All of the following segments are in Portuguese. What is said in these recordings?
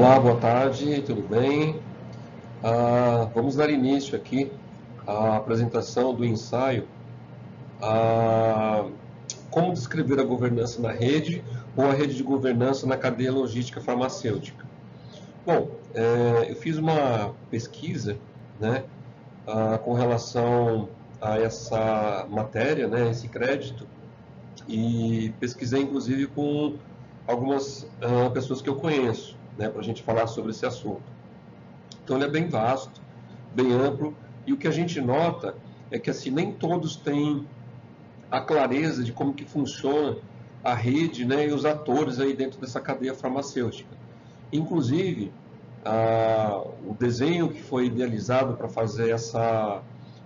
Olá, boa tarde, tudo bem? Vamos dar início aqui à apresentação do ensaio Como descrever a governança na rede ou a rede de governança na cadeia logística farmacêutica. Bom, eu fiz uma pesquisa, né, com relação a essa matéria, né, esse crédito, e pesquisei inclusive com algumas pessoas que eu conheço, né, para a gente falar sobre esse assunto. Então ele é bem vasto, bem amplo, e o que a gente nota é que assim, nem todos têm a clareza de como que funciona a rede, né, e os atores aí dentro dessa cadeia farmacêutica. Inclusive, o desenho que foi idealizado para fazer essa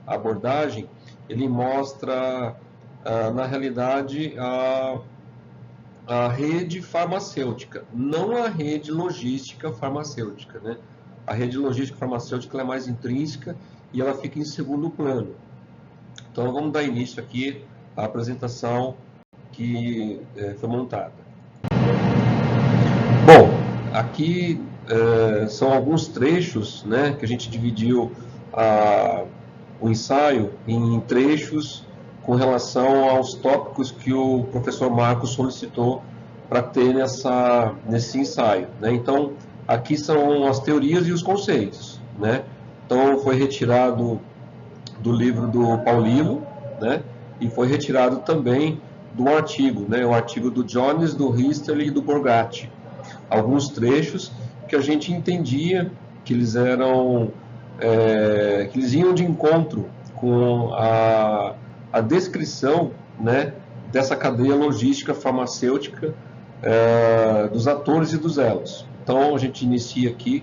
abordagem, ele mostra, na realidade, a rede farmacêutica, não a rede logística farmacêutica, né? A rede logística farmacêutica é mais intrínseca e ela fica em segundo plano. Então, vamos dar início aqui à apresentação que foi montada. Bom, aqui são alguns trechos, né, que a gente dividiu o ensaio em trechos com relação aos tópicos que o professor Marcos solicitou para ter nesse ensaio, né? Então, aqui são as teorias e os conceitos, né? Então, foi retirado do livro do Paulino, né? E foi retirado também do artigo, né? O artigo do Jones, do Risterli e do Borgatti. Alguns trechos que a gente entendia que eles eram, que eles iam de encontro com a descrição, né, dessa cadeia logística farmacêutica, dos atores e dos elos. Então a gente inicia aqui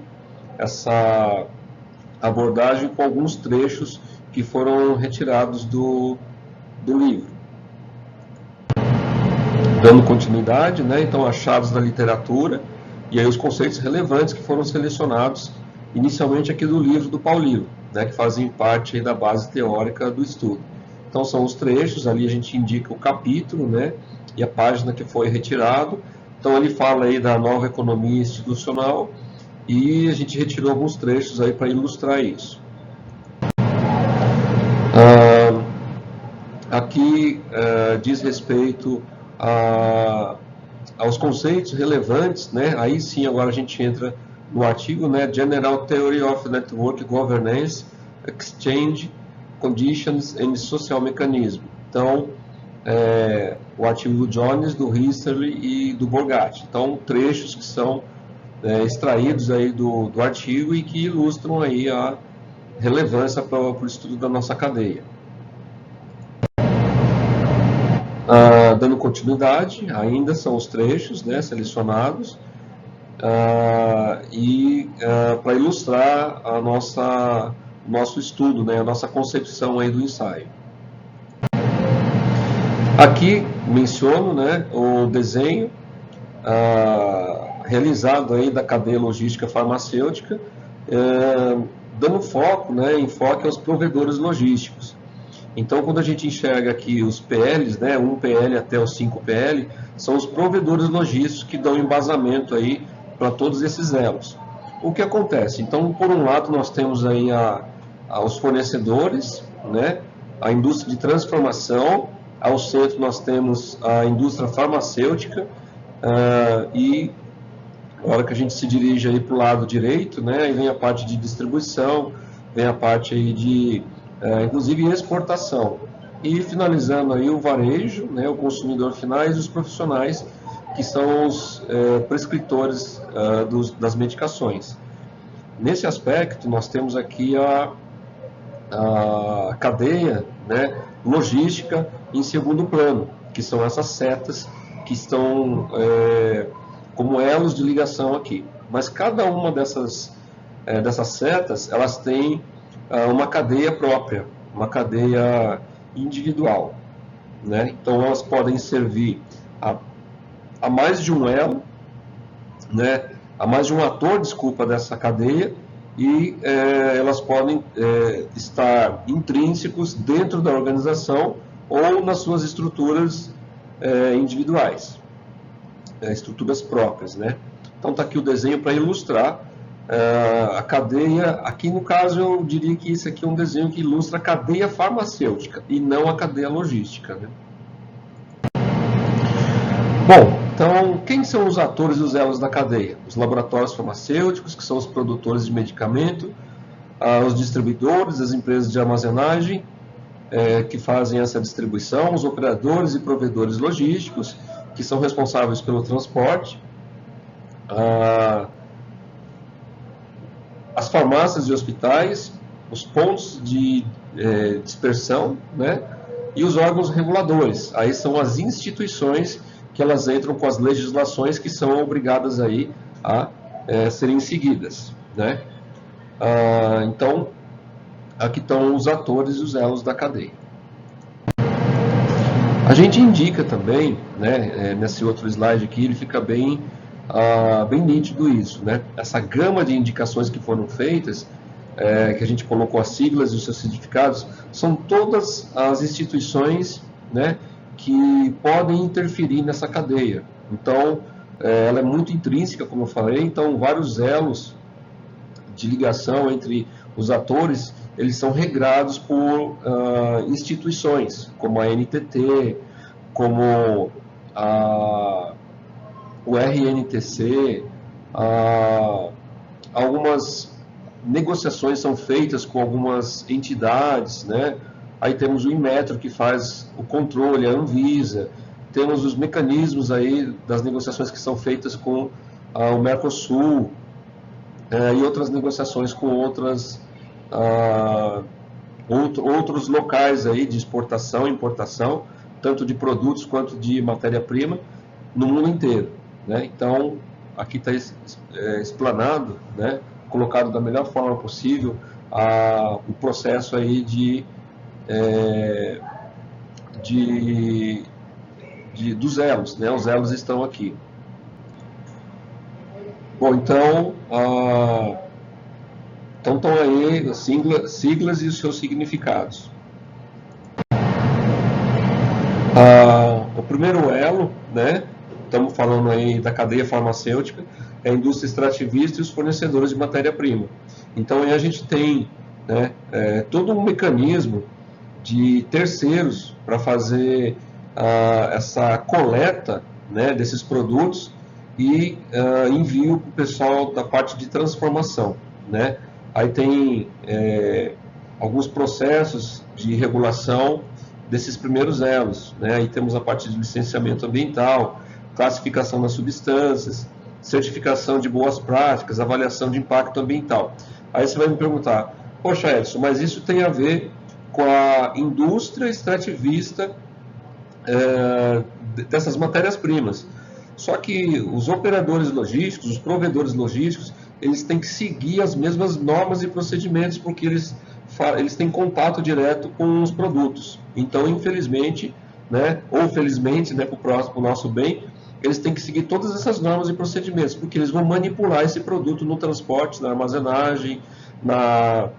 essa abordagem com alguns trechos que foram retirados do livro. Dando continuidade, né, então achados da literatura e aí os conceitos relevantes que foram selecionados inicialmente aqui do livro do Paulino, né, que fazem parte aí da base teórica do estudo. Então são os trechos, ali a gente indica o capítulo, né, e a página que foi retirado. Então ele fala aí da nova economia institucional e a gente retirou alguns trechos aí para ilustrar isso. Aqui diz respeito aos conceitos relevantes, né? Aí sim, agora a gente entra no artigo, né? General Theory of Network Governance, Exchange, Conditions and Social Mechanism. Então, o artigo do Jones, do Risterli e do Borgatti. Então, trechos que são extraídos aí do artigo e que ilustram aí a relevância para o estudo da nossa cadeia. Dando continuidade, ainda são os trechos, né, selecionados, para ilustrar o nosso estudo, né, a nossa concepção aí do ensaio. Aqui menciono, né, o desenho realizado aí da cadeia logística farmacêutica, dando foco, né, enfoque aos provedores logísticos. Então, quando a gente enxerga aqui os PLs, né, 1 PL até os 5 PL, são os provedores logísticos que dão embasamento aí para todos esses elos. O que acontece? Então, por um lado, nós temos aí os fornecedores, né, a indústria de transformação, ao centro nós temos a indústria farmacêutica, e na hora que a gente se dirige aí para o lado direito, né, aí vem a parte de distribuição, vem a parte aí de inclusive exportação, e finalizando aí o varejo, né, o consumidor final e os profissionais, que são os prescritores das medicações. Nesse aspecto, nós temos aqui a cadeia, né, logística em segundo plano, que são essas setas que estão como elos de ligação aqui. Mas cada uma dessas setas, elas têm uma cadeia própria, uma cadeia individual, né? Então elas podem servir a mais de um elo, né? A mais de um ator, desculpa, dessa cadeia, e elas podem estar intrínsecos dentro da organização ou nas suas estruturas individuais, estruturas próprias, né? Então está aqui o desenho para ilustrar a cadeia. Aqui no caso eu diria que isso aqui é um desenho que ilustra a cadeia farmacêutica e não a cadeia logística, né? Bom, então quem são os atores e os elos da cadeia? Os laboratórios farmacêuticos, que são os produtores de medicamento, os distribuidores, as empresas de armazenagem, que fazem essa distribuição, os operadores e provedores logísticos, que são responsáveis pelo transporte, as farmácias e hospitais, os pontos de dispersão, né, e os órgãos reguladores. Aí são as instituições que elas entram com as legislações que são obrigadas aí a serem seguidas, né? Então, aqui estão os atores e os elos da cadeia. A gente indica também, né, nesse outro slide aqui, ele fica bem nítido isso, né? Essa gama de indicações que foram feitas, que a gente colocou as siglas e os seus significados, são todas as instituições, né, que podem interferir nessa cadeia. Então, ela é muito intrínseca, como eu falei, então vários elos de ligação entre os atores, eles são regrados por instituições, como a NTT, como o RNTC, algumas negociações são feitas com algumas entidades, né? Aí temos o Inmetro, que faz o controle, a Anvisa, temos os mecanismos aí das negociações que são feitas com o Mercosul, e outras negociações com outros locais aí de exportação e importação, tanto de produtos quanto de matéria-prima, no mundo inteiro, né? Então, aqui está explanado, né, colocado da melhor forma possível o processo aí dos elos, né? Os elos estão aqui. Bom, então estão aí as siglas e os seus significados. O primeiro elo, né? Estamos falando aí da cadeia farmacêutica, é a indústria extrativista e os fornecedores de matéria-prima. Então, aí a gente tem, né, todo um mecanismo de terceiros para fazer essa coleta, né, desses produtos e envio para o pessoal da parte de transformação, né? Aí tem alguns processos de regulação desses primeiros elos, né? Aí temos a parte de licenciamento ambiental, classificação das substâncias, certificação de boas práticas, avaliação de impacto ambiental. Aí você vai me perguntar, poxa Edson, mas isso tem a ver com a indústria extrativista dessas matérias-primas. Só que os operadores logísticos, os provedores logísticos, eles têm que seguir as mesmas normas e procedimentos, porque eles têm contato direto com os produtos. Então, infelizmente, né, ou felizmente, né, para o nosso bem, eles têm que seguir todas essas normas e procedimentos, porque eles vão manipular esse produto no transporte, na armazenagem, na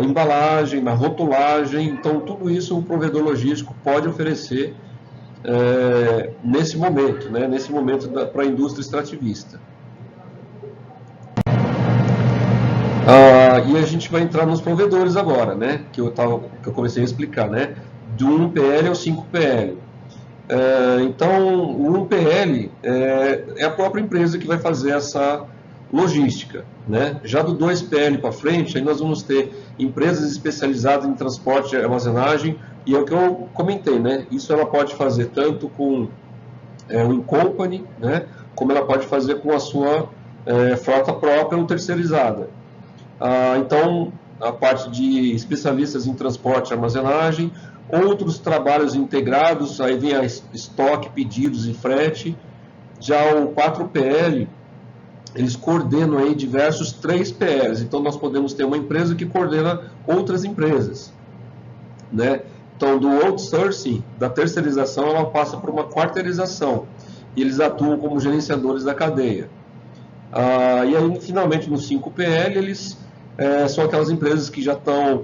embalagem, na rotulagem. Então, tudo isso o provedor logístico pode oferecer nesse momento, né, para a indústria extrativista. E a gente vai entrar nos provedores agora, né, que eu comecei a explicar, né, do 1PL ao 5PL. Então, o 1PL é a própria empresa que vai fazer essa logística, né? Já do 2PL para frente, aí nós vamos ter empresas especializadas em transporte e armazenagem, e é o que eu comentei, né? Isso ela pode fazer tanto com o in-company, né? Como ela pode fazer com a sua frota própria ou terceirizada. Então, a parte de especialistas em transporte e armazenagem, outros trabalhos integrados, aí vem a estoque, pedidos e frete. Já o 4PL, eles coordenam aí diversos 3PLs, então nós podemos ter uma empresa que coordena outras empresas, né? Então, do outsourcing, da terceirização, ela passa por uma quarteirização, e eles atuam como gerenciadores da cadeia. E aí, finalmente, no 5PL, eles são aquelas empresas que já estão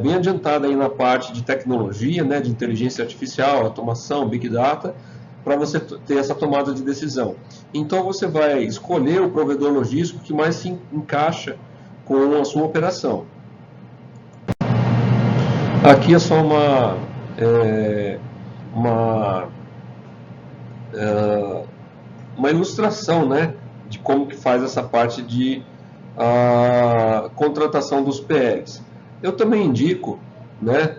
bem adiantadas aí na parte de tecnologia, né, de inteligência artificial, automação, Big Data, para você ter essa tomada de decisão. Então você vai escolher o provedor logístico que mais se encaixa com a sua operação. Aqui é só uma ilustração, né, de como que faz essa parte de contratação dos PLs. Eu também indico, né,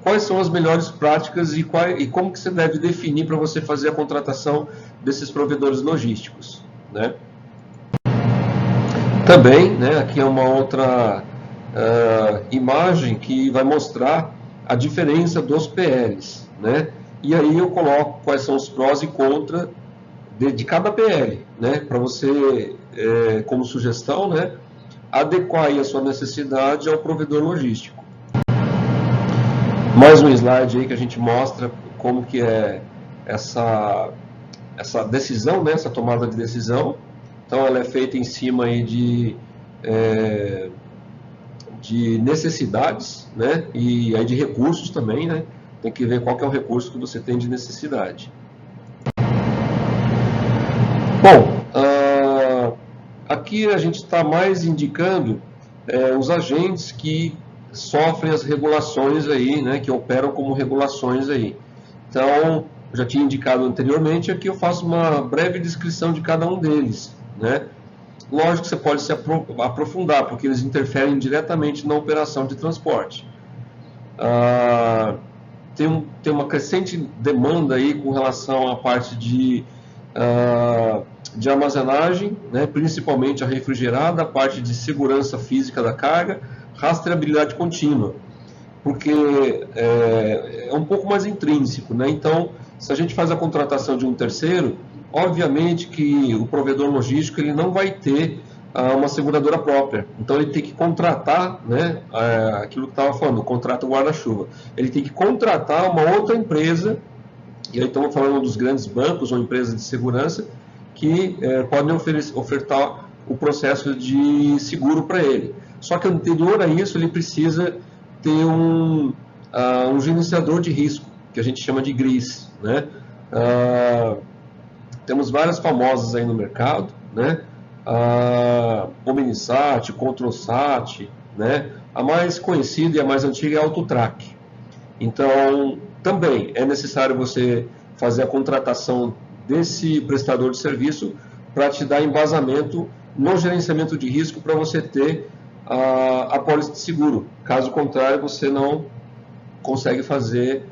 quais são as melhores práticas e como que você deve definir para você fazer a contratação desses provedores logísticos, né? Também, né, aqui é uma outra imagem que vai mostrar a diferença dos PLs, né? E aí eu coloco quais são os prós e contras de cada PL, né? Para você, como sugestão, né, adequar aí a sua necessidade ao provedor logístico. Mais um slide aí que a gente mostra como que é essa decisão, né, essa tomada de decisão. Então ela é feita em cima aí de necessidades, né, e aí de recursos também, né? Tem que ver qual que é o recurso que você tem de necessidade. Bom, aqui a gente está mais indicando os agentes que sofrem as regulações aí, né, que operam como regulações aí. Então, eu já tinha indicado anteriormente, aqui eu faço uma breve descrição de cada um deles, né? Lógico que você pode se aprofundar, porque eles interferem diretamente na operação de transporte. Tem uma crescente demanda aí com relação à parte de armazenagem, né, principalmente a refrigerada, a parte de segurança física da carga, rastreabilidade contínua, porque é um pouco mais intrínseco, né? Então, se a gente faz a contratação de um terceiro, obviamente que o provedor logístico ele não vai ter uma seguradora própria, então ele tem que contratar, né, aquilo que estava falando, o contrato guarda-chuva, ele tem que contratar uma outra empresa, e aí estamos falando dos grandes bancos ou empresas de segurança, que podem ofertar o processo de seguro para ele. Só que anterior a isso, ele precisa ter um gerenciador de risco, que a gente chama de GRIS, né? Temos várias famosas aí no mercado, né? Omnisat, Controlsat, né? A mais conhecida e a mais antiga é a Autotrac. Então, também é necessário você fazer a contratação desse prestador de serviço para te dar embasamento no gerenciamento de risco para você ter a pólice de seguro. Caso contrário, você não consegue fazer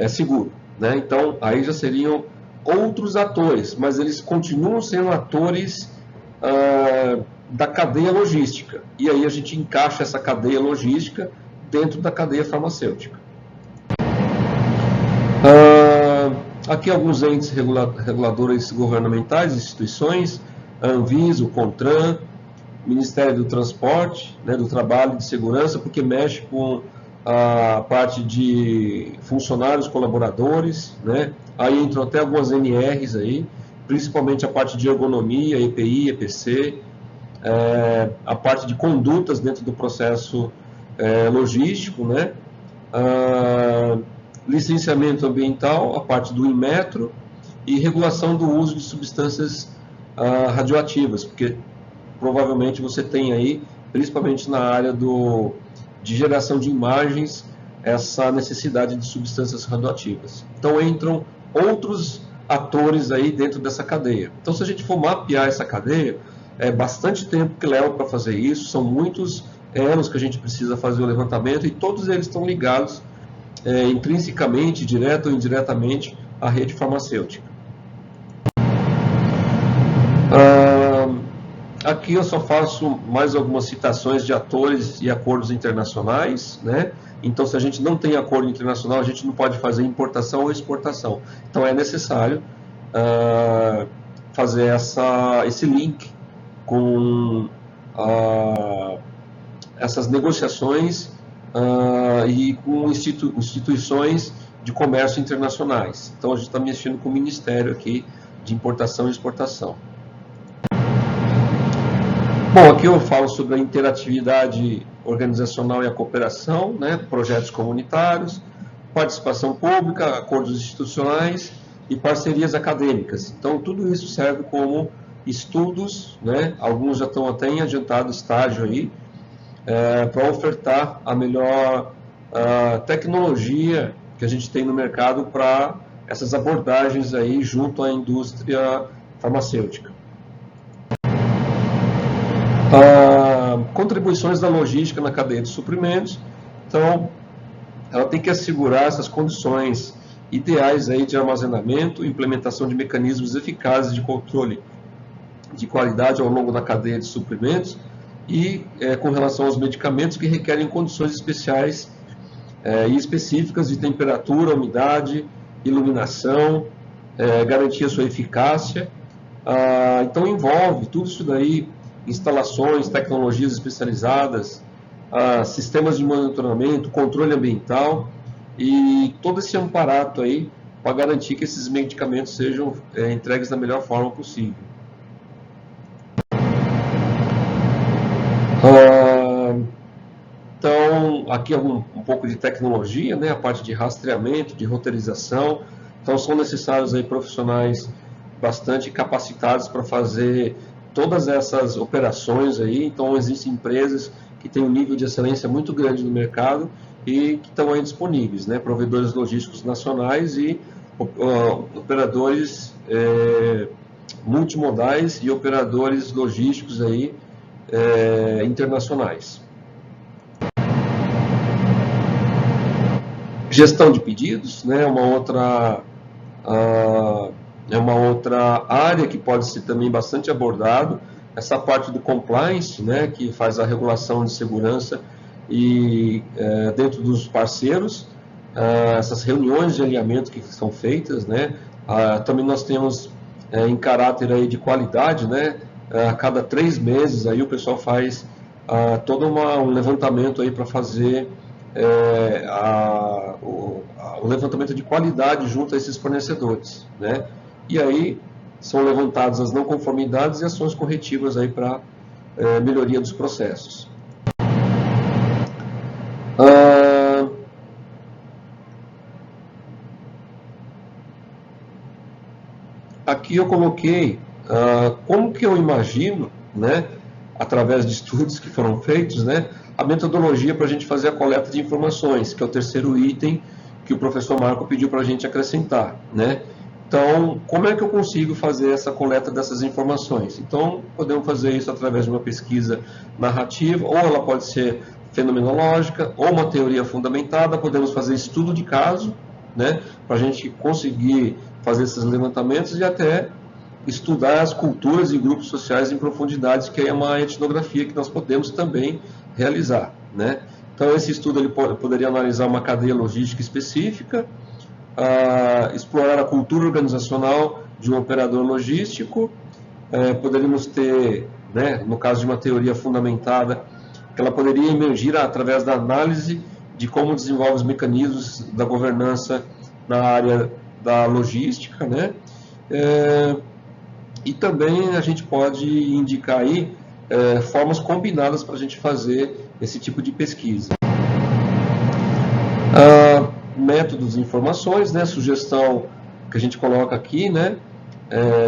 seguro, né? Então, aí já seriam outros atores, mas eles continuam sendo atores da cadeia logística. E aí a gente encaixa essa cadeia logística dentro da cadeia farmacêutica. Aqui alguns entes reguladores governamentais, instituições, a Anvisa, o CONTRAN, Ministério do Transporte, né, do Trabalho e de Segurança, porque mexe com a parte de funcionários, colaboradores, né? Aí entram até algumas NRs aí, principalmente a parte de ergonomia, EPI, EPC, a parte de condutas dentro do processo logístico, né? Licenciamento ambiental, a parte do Inmetro e regulação do uso de substâncias radioativas, porque provavelmente você tem aí, principalmente na área de geração de imagens, essa necessidade de substâncias radioativas. Então entram outros atores aí dentro dessa cadeia. Então se a gente for mapear essa cadeia, é bastante tempo que leva para fazer isso, são muitos elos que a gente precisa fazer o levantamento e todos eles estão ligados intrinsecamente, direto ou indiretamente, à rede farmacêutica. Aqui eu só faço mais algumas citações de atores e acordos internacionais, né? Então, se a gente não tem acordo internacional, a gente não pode fazer importação ou exportação. Então, é necessário fazer esse link com essas negociações e com instituições de comércio internacionais. Então, a gente está mexendo com o Ministério aqui de Importação e Exportação. Bom, aqui eu falo sobre a interatividade organizacional e a cooperação, né, projetos comunitários, participação pública, acordos institucionais e parcerias acadêmicas. Então, tudo isso serve como estudos, né, alguns já estão até em adiantado estágio aí, para ofertar a melhor tecnologia que a gente tem no mercado para essas abordagens aí junto à indústria farmacêutica. Contribuições da logística na cadeia de suprimentos. Então, ela tem que assegurar essas condições ideais aí de armazenamento, implementação de mecanismos eficazes de controle de qualidade ao longo da cadeia de suprimentos e com relação aos medicamentos que requerem condições especiais e específicas de temperatura, umidade, iluminação, garantir a sua eficácia. Então envolve tudo isso daí, instalações, tecnologias especializadas, sistemas de monitoramento, controle ambiental e todo esse amparato aí para garantir que esses medicamentos sejam entregues da melhor forma possível. Então, aqui é um pouco de tecnologia, né? A parte de rastreamento, de roteirização. Então, são necessários aí profissionais bastante capacitados para fazer todas essas operações aí. Então, existem empresas que têm um nível de excelência muito grande no mercado e que estão aí disponíveis, né? Provedores logísticos nacionais e operadores multimodais e operadores logísticos aí internacionais. Gestão de pedidos, né, é uma outra área que pode ser também bastante abordado. Essa parte do compliance, né, que faz a regulação de segurança e dentro dos parceiros, essas reuniões de alinhamento que são feitas, né, também nós temos em caráter aí de qualidade, né, a cada 3 meses aí o pessoal faz todo um levantamento aí para fazer o levantamento de qualidade junto a esses fornecedores, né? E aí são levantadas as não conformidades e ações corretivas aí para melhoria dos processos. Aqui eu coloquei como que eu imagino, né, através de estudos que foram feitos, né, a metodologia para a gente fazer a coleta de informações, que é o terceiro item que o professor Marco pediu para a gente acrescentar, né? Então, como é que eu consigo fazer essa coleta dessas informações? Então, podemos fazer isso através de uma pesquisa narrativa, ou ela pode ser fenomenológica, ou uma teoria fundamentada, podemos fazer estudo de caso, né, para a gente conseguir fazer esses levantamentos e até estudar as culturas e grupos sociais em profundidade, que é uma etnografia que nós podemos também realizar, né? Então, esse estudo ele poderia analisar uma cadeia logística específica, explorar a cultura organizacional de um operador logístico, poderíamos ter, né, no caso de uma teoria fundamentada, que ela poderia emergir através da análise de como desenvolve os mecanismos da governança na área da logística, né? E também a gente pode indicar aí formas combinadas para a gente fazer esse tipo de pesquisa. Métodos de informações, né? Sugestão que a gente coloca aqui, né?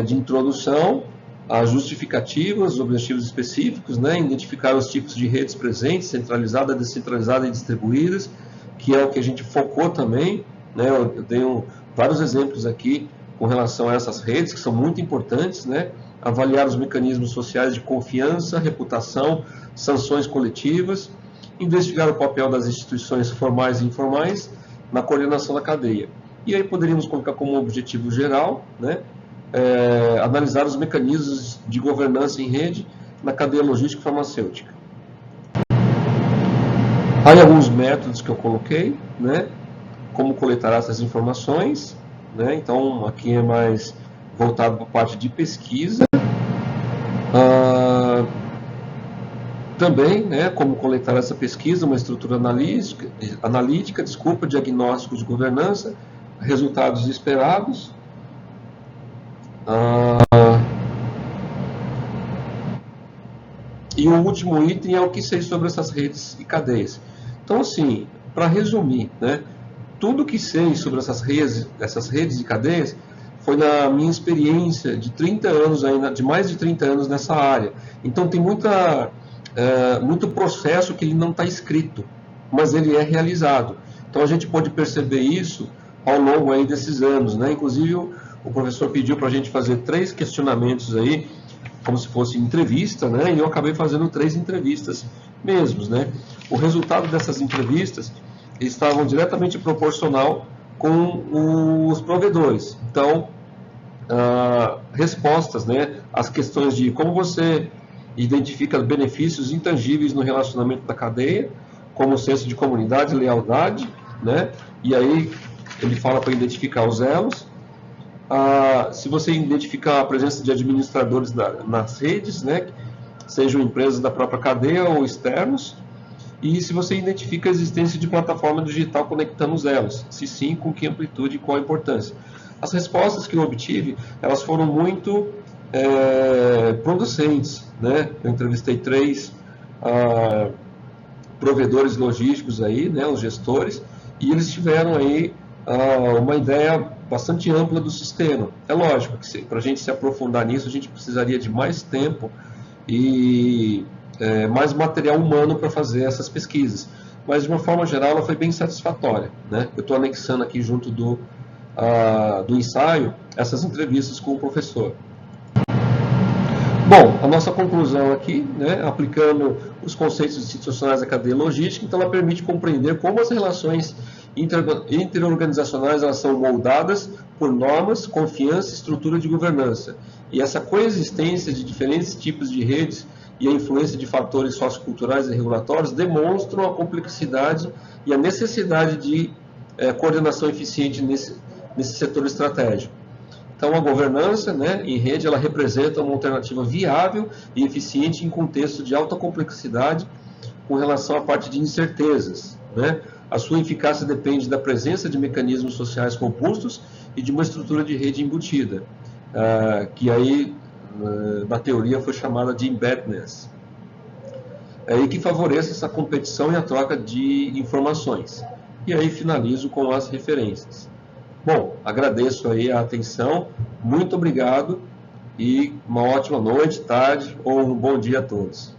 De introdução, as justificativas, os objetivos específicos, né? Identificar os tipos de redes presentes, centralizada, descentralizada e distribuídas, que é o que a gente focou também, né? Eu dei vários exemplos aqui com relação a essas redes, que são muito importantes, né? Avaliar os mecanismos sociais de confiança, reputação, sanções coletivas, investigar o papel das instituições formais e informais na coordenação da cadeia. E aí poderíamos colocar como objetivo geral, né? Analisar os mecanismos de governança em rede na cadeia logística farmacêutica. Aí alguns métodos que eu coloquei, né? Como coletar essas informações, né? Então, aqui é mais voltado para a parte de pesquisa. Também, né, como coletar essa pesquisa, uma estrutura analítica, diagnóstico de governança, resultados esperados. E o último item é o que sei sobre essas redes e cadeias. Então, assim, para resumir, né, tudo que sei sobre essas redes e cadeias foi na minha experiência de 30 anos ainda, de mais de 30 anos nessa área. Então tem muito processo que ele não está escrito, mas ele é realizado. Então a gente pode perceber isso ao longo aí desses anos, né? Inclusive o professor pediu para a gente fazer 3 questionamentos aí, como se fosse entrevista, né? E eu acabei fazendo 3 entrevistas mesmos, né? O resultado dessas entrevistas estavam diretamente proporcional com os provedores. Então, respostas, né? As questões de como você identifica benefícios intangíveis no relacionamento da cadeia, como o senso de comunidade, lealdade, né? E aí ele fala para identificar os elos. Se você identificar a presença de administradores nas redes, né? Sejam empresas da própria cadeia ou externos, e se você identifica a existência de plataforma digital conectando os elos, se sim, com que amplitude e qual a importância. As respostas que eu obtive, elas foram muito producentes, né? Eu entrevistei 3 provedores logísticos aí, né? Os gestores, e eles tiveram aí uma ideia bastante ampla do sistema. É lógico que para a gente se aprofundar nisso, a gente precisaria de mais tempo e mais material humano para fazer essas pesquisas. Mas, de uma forma geral, ela foi bem satisfatória, né? Eu estou anexando aqui junto do ensaio essas entrevistas com o professor. Bom, a nossa conclusão aqui, né, aplicando os conceitos institucionais da cadeia logística, então ela permite compreender como as relações interorganizacionais elas são moldadas por normas, confiança e estrutura de governança. E essa coexistência de diferentes tipos de redes e a influência de fatores socioculturais e regulatórios demonstram a complexidade e a necessidade de coordenação eficiente nesse setor estratégico. Então, a governança, né, em rede, ela representa uma alternativa viável e eficiente em contexto de alta complexidade com relação à parte de incertezas, né? A sua eficácia depende da presença de mecanismos sociais robustos e de uma estrutura de rede embutida, que aí, na teoria, foi chamada de embeddedness, e que favoreça essa competição e a troca de informações. E aí finalizo com as referências. Bom, agradeço aí a atenção, muito obrigado e uma ótima noite, tarde ou um bom dia a todos.